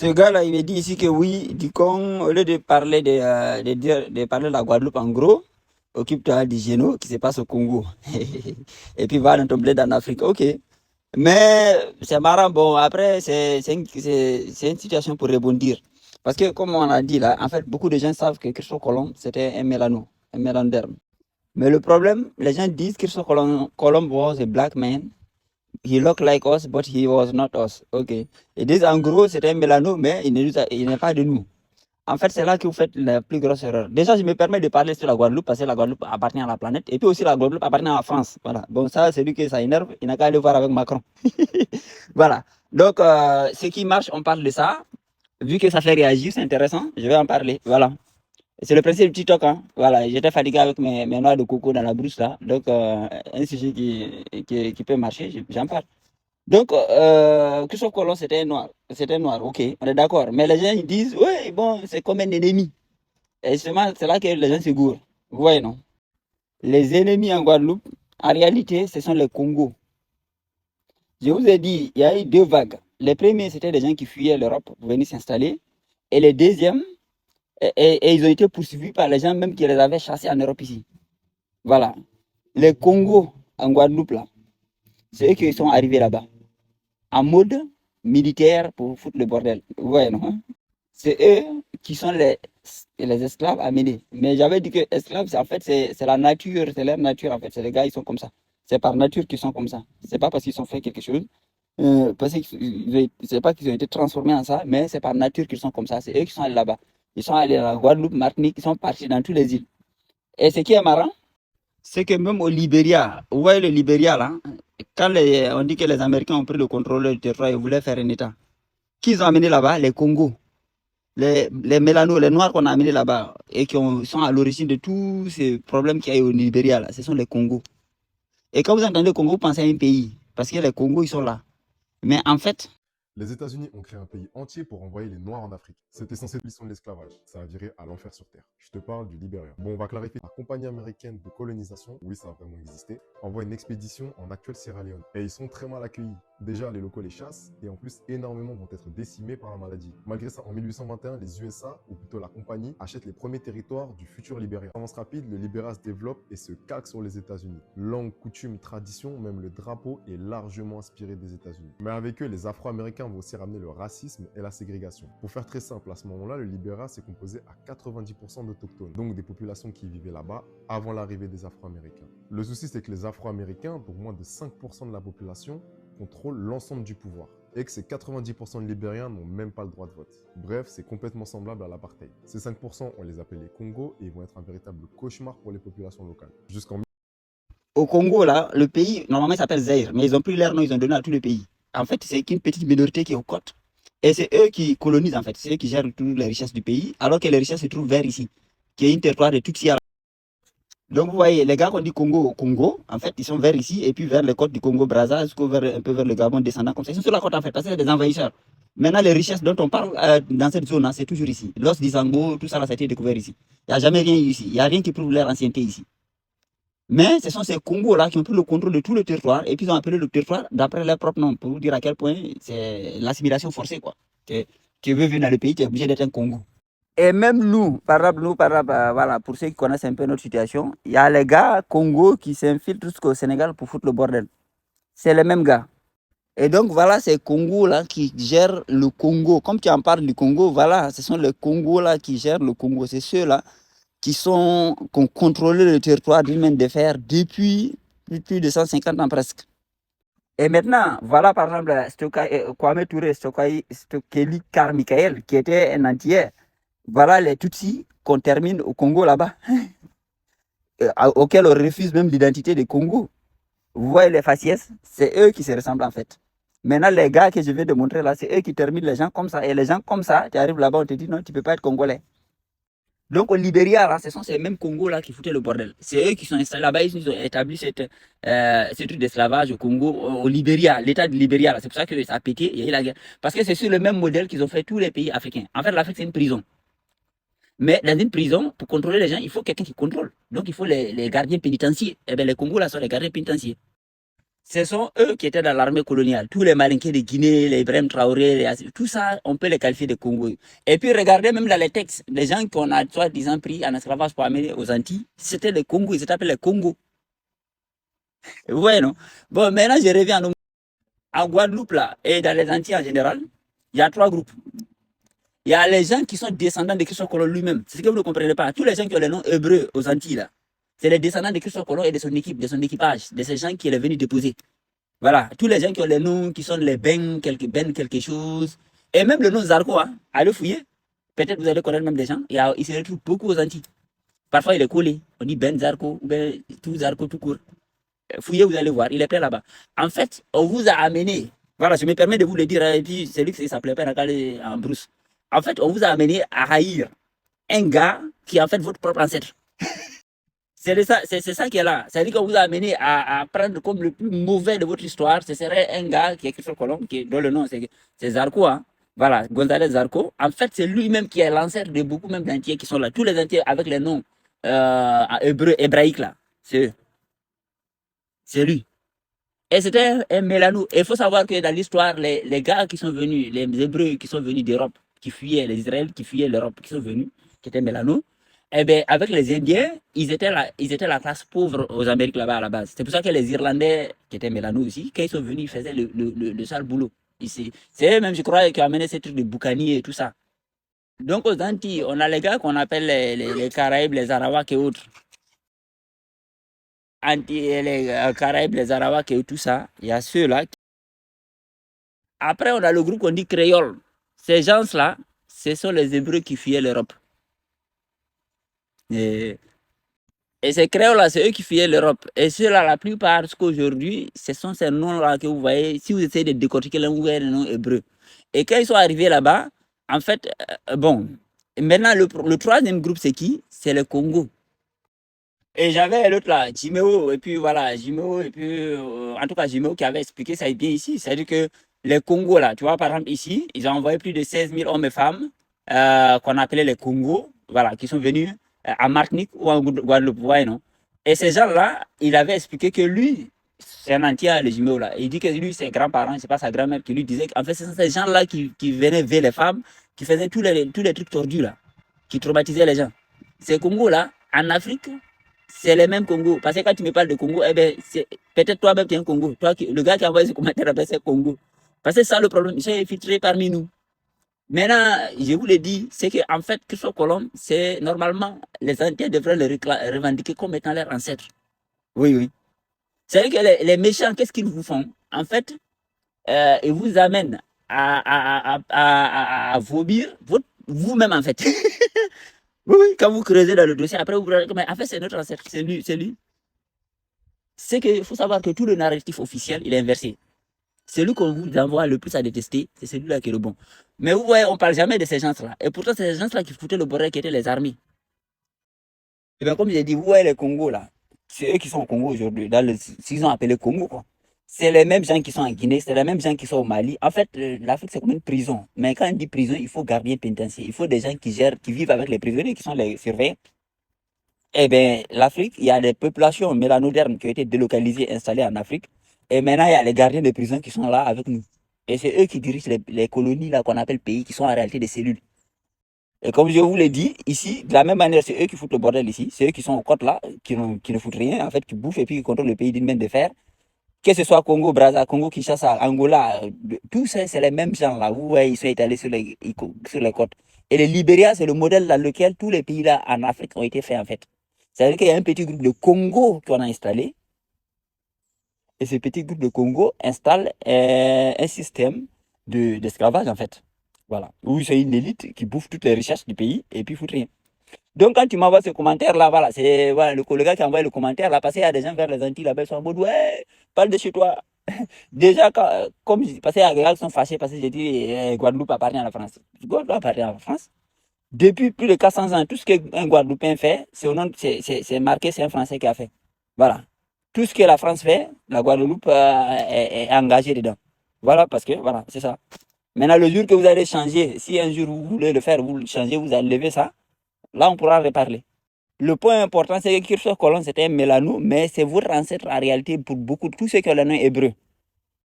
Ce gars-là, il me dit ici que oui, du con, au lieu de parler de parler de la Guadeloupe en gros, occupe-toi du géno qui se passe au Congo. Et puis va dans ton bled en Afrique. Ok. Mais c'est marrant. Bon, après, c'est une situation pour rebondir. Parce que, comme on a dit là, en fait, beaucoup de gens savent que Christophe Colomb, c'était un mélano, un mélanderme. Mais le problème, les gens disent que Christophe Colomb was a black man. He looked like us, but he was not us. Ok. Ils disent en gros, c'était un mélano, mais il n'est pas de nous. En fait, c'est là que vous faites la plus grosse erreur. Déjà, je me permets de parler sur la Guadeloupe parce que la Guadeloupe appartient à la planète. Et puis aussi, la Guadeloupe appartient à la France. Voilà. Bon, ça, c'est lui que ça énerve. Il n'a qu'à aller voir avec Macron. Voilà. Donc, ce qui marche, on parle de ça. Vu que ça fait réagir, c'est intéressant. Je vais en parler. Voilà. C'est le principe du TikTok. Hein. Voilà. J'étais fatigué avec mes noix de coco dans la brousse là. Donc, un sujet qui peut marcher, j'en parle. Donc, Christophe Colomb, c'était un noir. C'était un noir, ok, on est d'accord. Mais les gens ils disent, oui, bon, c'est comme un ennemi. Et justement, c'est là que les gens se gourent. Vous voyez, non? Les ennemis en Guadeloupe, en réalité, ce sont les Congos. Je vous ai dit, il y a eu deux vagues. Les premiers, c'était des gens qui fuyaient l'Europe pour venir s'installer. Et les deuxièmes, et ils ont été poursuivis par les gens même qui les avaient chassés en Europe ici. Voilà. Les Congos en Guadeloupe, là, c'est eux qui sont arrivés là-bas. En mode militaire pour foutre le bordel. Ouais, non? C'est eux qui sont les esclaves amenés. Mais j'avais dit que esclaves, en fait, c'est la nature, c'est leur nature, en fait. C'est les gars, ils sont comme ça. C'est par nature qu'ils sont comme ça. C'est pas parce qu'ils ont fait quelque chose. Parce que c'est pas qu'ils ont été transformés en ça, mais c'est par nature qu'ils sont comme ça. C'est eux qui sont allés là-bas. Ils sont allés à la Guadeloupe, Martinique, ils sont partis dans toutes les îles. Et ce qui est marrant, c'est que même au Libéria, vous voyez le Libéria là, quand on dit que les Américains ont pris le contrôle du territoire et voulaient faire un État, qui ils ont amené là-bas? Les Congos, les Mélanos, les Noirs qu'on a amenés là-bas et sont à l'origine de tous ces problèmes qu'il y a eu au Libéria là, ce sont les Congos. Et quand vous entendez Congo, vous pensez à un pays, parce que les Congos ils sont là. Mais en fait, Les États-Unis ont créé un pays entier pour envoyer les Noirs en Afrique. C'était censé être l'abolition de l'esclavage. Ça a viré à l'enfer sur Terre. Je te parle du Libéria. Bon, on va clarifier. La compagnie américaine de colonisation, oui, ça a vraiment existé, envoie une expédition en actuelle Sierra Leone. Et ils sont très mal accueillis. Déjà, les locaux les chassent et en plus, énormément vont être décimés par la maladie. Malgré ça, en 1821, les USA, ou plutôt la compagnie, achètent les premiers territoires du futur Libéria. Avance rapide, le Libéria se développe et se calque sur les États-Unis. Langue, coutume, tradition, même le drapeau est largement inspiré des États-Unis. Mais avec eux, les Afro-Américains vont aussi ramener le racisme et la ségrégation. Pour faire très simple, à ce moment-là, le Libéria s'est composé à 90% d'autochtones, donc des populations qui vivaient là-bas avant l'arrivée des Afro-Américains. Le souci, c'est que les Afro-Américains, donc moins de 5% de la population, contrôlent l'ensemble du pouvoir et que ces 90% de Libériens n'ont même pas le droit de vote. Bref, c'est complètement semblable à l'apartheid. Ces 5%, on les appelle les Congos et ils vont être un véritable cauchemar pour les populations locales. Jusqu'en au Congo, là, le pays, normalement, il s'appelle Zaire, mais ils ont pris leur nom, ils ont donné à tout le pays. En fait, c'est qu'une petite minorité qui est aux côtes. Et c'est eux qui colonisent, en fait. C'est eux qui gèrent toutes les richesses du pays, alors que les richesses se trouvent vers ici, qui est une territoire de Tutsi. Donc, vous voyez, les gars qu'on dit Congo au Congo, en fait, ils sont vers ici, et puis vers les côtes du Congo-Brazza, un peu vers le Gabon, descendant comme ça. Ils sont sur la côte, en fait, parce que c'est des envahisseurs. Maintenant, les richesses dont on parle dans cette zone, c'est toujours ici. L'os d'Isango, tout ça, là, ça a été découvert ici. Il n'y a jamais rien eu ici. Il n'y a rien qui prouve leur ancienneté ici. Mais ce sont ces Congos-là qui ont pris le contrôle de tout le territoire et puis ils ont appelé le territoire d'après leur propre nom pour vous dire à quel point c'est l'assimilation forcée, quoi. Tu veux venir dans le pays, tu es obligé d'être un Congo. Et même nous, par exemple, voilà, pour ceux qui connaissent un peu notre situation, il y a les gars Congo qui s'infiltrent jusqu'au Sénégal pour foutre le bordel. C'est les mêmes gars. Et donc, voilà, ces Congos-là qui gèrent le Congo. Comme tu en parles du Congo, voilà, ce sont les Congos-là qui gèrent le Congo. C'est ceux-là qui ont contrôlé le territoire d'une main de fer depuis plus de 150 ans presque. Et maintenant, voilà par exemple Kwame Touré, Stokely Carmichael, qui était un Antillais. Voilà les Tutsis qu'on termine au Congo là-bas, auxquels on refuse même l'identité du Congo. Vous voyez les faciès, c'est eux qui se ressemblent en fait. Maintenant, les gars que je viens de montrer là, c'est eux qui terminent les gens comme ça. Et les gens comme ça, tu arrives là-bas, on te dit non, tu ne peux pas être congolais. Donc au Libéria, là, ce sont ces mêmes Congos là qui foutaient le bordel. C'est eux qui sont installés là-bas, ils ont établi ce truc d'esclavage au Congo, au Libéria, l'état du Libéria. C'est pour ça que ça a pété, il y a eu la guerre. Parce que c'est sur le même modèle qu'ils ont fait tous les pays africains. En fait, l'Afrique, c'est une prison. Mais dans une prison, pour contrôler les gens, il faut quelqu'un qui contrôle. Donc il faut les gardiens pénitentiaires. Eh bien, les Congos là sont les gardiens pénitentiaires. Ce sont eux qui étaient dans l'armée coloniale. Tous les Malinqués de Guinée, les Ibrahim Traoré, tout ça, on peut les qualifier de Congo. Et puis regardez même dans les textes, les gens qu'on a soi-disant pris en esclavage pour amener aux Antilles, c'était les Congos, ils s'appelaient les Congo. Vous voyez, non? Bon, maintenant je reviens en Guadeloupe là, et dans les Antilles en général, il y a 3 groupes. Il y a les gens qui sont descendants de Christophe Colomb lui-même. C'est ce que vous ne comprenez pas. Tous les gens qui ont les noms hébreux aux Antilles là, c'est les descendants de Christophe Colomb et de son équipe, de son équipage, de ces gens qui est venu déposer. Voilà, tous les gens qui ont les noms, qui sont les Ben quelque chose, et même le nom Zarko, hein, allez fouiller. Peut-être vous allez connaître même des gens. Il se retrouve beaucoup aux Antilles. Parfois, il est collé. On dit Ben Zarko, ou Ben tout Zarko tout court. Fouillez, vous allez voir, il est prêt là-bas. En fait, on vous a amené, voilà, je me permets de vous le dire, et puis c'est lui qui s'appelait Père Akale en Bruce. En fait, on vous a amené à haïr un gars qui est en fait votre propre ancêtre. C'est ça qui est là. C'est-à-dire qu'on vous a amené à prendre comme le plus mauvais de votre histoire. Ce serait un gars qui est Christophe Colomb, dont le nom c'est Zarko. Hein. Voilà, González Zarko. En fait, c'est lui-même qui est l'ancêtre de beaucoup même d'Antiers qui sont là. Tous les Antiers avec les noms hébraïques là. C'est eux. C'est lui. Et c'était un Mélano. Et il faut savoir que dans l'histoire, les gars qui sont venus, les Hébreux qui sont venus d'Europe, qui fuyaient, les Israéliens qui fuyaient l'Europe, qui sont venus, qui étaient Mélano, eh bien, avec les Indiens, ils étaient la classe pauvre aux Amériques là-bas à la base. C'est pour ça que les Irlandais, qui étaient Mélano aussi, quand ils sont venus, ils faisaient le sale boulot. Ici. C'est eux même, je crois, qui ont amené ces trucs de boucanier et tout ça. Donc aux Antilles, on a les gars qu'on appelle les Caraïbes, les Arawaks et autres. Les Caraïbes, les Arawaks et tout ça, il y a ceux-là. Après, on a le groupe qu'on dit créole. Ces gens-là, ce sont les Hébreux qui fuyaient l'Europe. Et, et ces créoles-là, c'est eux qui fuyaient l'Europe. Et ceux-là, la plupart, qu'aujourd'hui, ce sont ces noms-là que vous voyez. Si vous essayez de décortiquer les vous voyez les noms hébreux. Et quand ils sont arrivés là-bas, en fait, bon, maintenant, le troisième groupe, c'est qui? C'est le Congo. Et j'avais l'autre là, Jiméo, et puis voilà, Jiméo, et puis en tout cas Jiméo qui avait expliqué ça bien ici. C'est-à-dire que les Congos là, tu vois, par exemple ici, ils ont envoyé plus de 16 000 hommes et femmes qu'on appelait les Congos, voilà, qui sont venus à Martinique ou en Guadeloupe, vous voyez, non? Et ces gens-là, il avait expliqué que lui, c'est un entier, le Jiméo là. Il dit que lui, ses grands-parents, c'est pas sa grand-mère qui lui disait qu'en fait, c'est ces gens-là qui venaient vers les femmes, qui faisaient tous les trucs tordus là, qui traumatisaient les gens. Ces Congos là, en Afrique, c'est les mêmes Congo. Parce que quand tu me parles de Congo, eh ben, peut-être toi-même tu es un Congo. Toi, le gars qui a envoyé ce commentaire, c'est Congo. Parce que c'est ça le problème. Ils sont infiltrés parmi nous. Maintenant, je vous l'ai dit, c'est qu'en fait, Christophe Colomb, c'est normalement, les Antilles devraient le revendiquer comme étant leurs ancêtres. Oui, oui. C'est-à-dire que les méchants, qu'est-ce qu'ils vous font? En fait, ils vous amènent à vomir vous-même, en fait. Oui, oui, quand vous creusez dans le dossier, après vous mais en fait, c'est notre ancêtre, c'est lui, c'est lui. C'est qu'il faut savoir que tout le narratif officiel, il est inversé. Celui qu'on vous envoie le plus à détester, c'est celui-là qui est le bon. Mais vous voyez, on ne parle jamais de ces gens-là. Et pourtant, c'est ces gens-là qui foutaient le bordel, qui étaient les armées. Et bien, comme j'ai dit, vous voyez les Congos là, c'est eux qui sont au Congo aujourd'hui, dans le, s'ils ont appelé Congo, quoi. C'est les mêmes gens qui sont en Guinée, c'est les mêmes gens qui sont au Mali. En fait, l'Afrique, c'est comme une prison. Mais quand on dit prison, il faut gardien pénitentiaire. Il faut des gens qui gèrent, qui vivent avec les prisonniers, qui sont les surveillants. Eh bien, l'Afrique, il y a des populations mélanodermes qui ont été délocalisées, installées en Afrique. Et maintenant, il y a les gardiens de prison qui sont là avec nous. Et c'est eux qui dirigent les colonies là qu'on appelle pays, qui sont en réalité des cellules. Et comme je vous l'ai dit, ici, de la même manière, c'est eux qui foutent le bordel ici. C'est eux qui sont aux côtes là, qui ne foutent rien, en fait, qui bouffent et puis qui contrôlent le pays d'une main de fer. Que ce soit Congo, Brazza, Congo, Kinshasa, Angola, tout ça, c'est les mêmes gens là. Vous voyez, ils sont étalés sur les côtes. Et le Libéria, c'est le modèle dans lequel tous les pays là en Afrique ont été faits en fait. C'est-à-dire qu'il y a un petit groupe de Congo qu'on a installé. Et ce petit groupe de Congo installe un système d'esclavage en fait. Voilà. Où c'est une élite qui bouffe toutes les richesses du pays et puis fout rien. Donc quand tu m'envoies ce commentaire là, voilà, c'est voilà, le collègue qui a envoyé le commentaire là, parce qu'il y a des gens vers les Antilles là-bas, ils sont en mode ouais, parle de chez toi. Déjà, comme parce qu'il y a des gens qui sont fâchés parce que j'ai dit Guadeloupe appartient à la France. Guadeloupe appartient à la France. Depuis plus de 400 ans, tout ce qu'un Guadeloupéen fait, c'est marqué, c'est un Français qui a fait. Voilà. Tout ce que la France fait, la Guadeloupe est engagée dedans. Voilà, parce que, voilà, c'est ça. Maintenant, le jour que vous allez changer, si un jour vous voulez le faire, vous le changez, vous allez lever ça, là, on pourra reparler. Le point important, c'est que Christophe Colomb, c'était un mélano, mais c'est votre ancêtre en réalité pour beaucoup, tous ceux qui ont le nom hébreu.